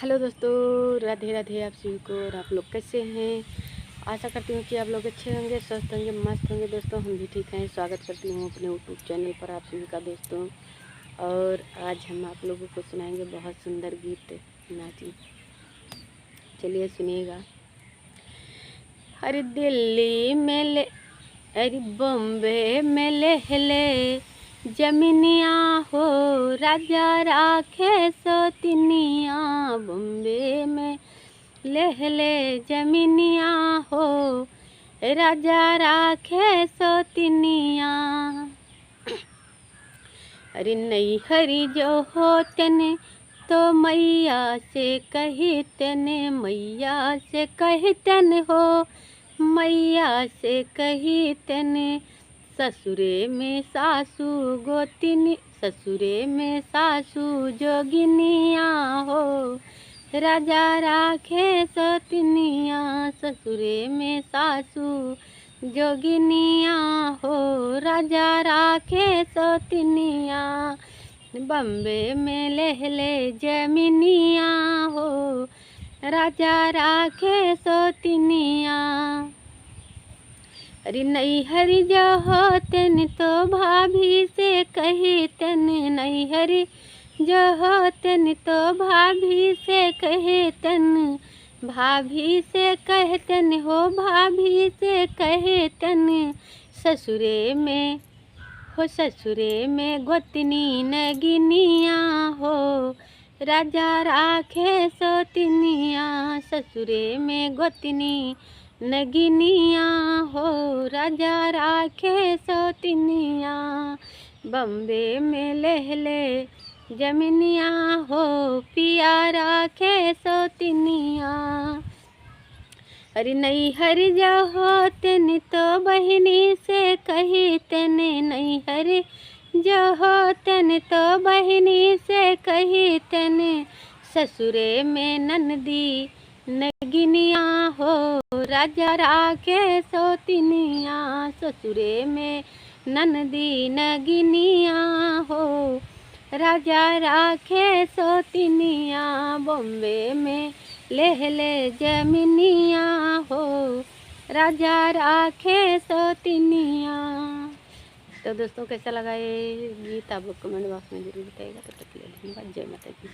Hello दोस्तों, राधे राधे आप सभी को। और आप लोग कैसे हैं? आशा करती हूँ कि आप लोग अच्छे होंगे, स्वस्थ होंगे, मस्त होंगे। दोस्तों हम भी ठीक हैं। स्वागत करती हूँ अपने यूट्यूब चैनल पर आप सभी का दोस्तों। और आज हम आप लोगों को सुनाएंगे बहुत सुंदर गीत नाची। चलिए सुनिएगा। अरे दिल्ली में ले, अरे बॉम्बे में ले जमीनिया हो, राजा राखे सोतिनिया। बॉम्बे में ले जमीनिया हो, राजा राखे सोतिनिया। अरे नहीं हरी जो हो तने तो मैया से कही तने, मैया से कही तने हो, मैया से कही तने। ससुरे में सासू गोतिनी, ससुरे में सासू जोगिनिया हो, राजा राखे सोतिनिया। ससुरे में सासू जोगिनिया हो, राजा राखे सोतिनिया। बम्बे में ले जमीनिया हो, राजा राखे सोतिनिया। अरे नहीं हरी जो हो तेन तो भाभी से कही तन, नहीं हरी जो हो तेन तो भाभी से कहे तन, भाभी से कहतन हो, भाभी से कहे तन। ससुरे में हो, ससुरे में गोतनी नगिनिया हो, राजा राखे सोतिनिया। ससुरे में गोतनी नगिनिया हो, राजा राखे सोतिनिया। बम्बे में ले जमीनिया हो, पिया राखे सोतिनिया। अरे नहीं हरी जो हो तेन तो बहिनी से कही तने, नहीं हरी जो हो तेन तो बहिनी से कही तने। ससुरे में ननदी नगिनिया हो, राजा राखे सोतिनिया। ससुरे में ननदी नगिनिया हो, राजा राखे सोतिनिया। बॉम्बे में ले जमीनिया हो, राजा राखे सोतिनिया। तो दोस्तों कैसा लगा ये गीत आप लोग कमेंट बॉक्स में जरूर बताइएगा। तब तक के लिए धन्यवाद। जय माता दी।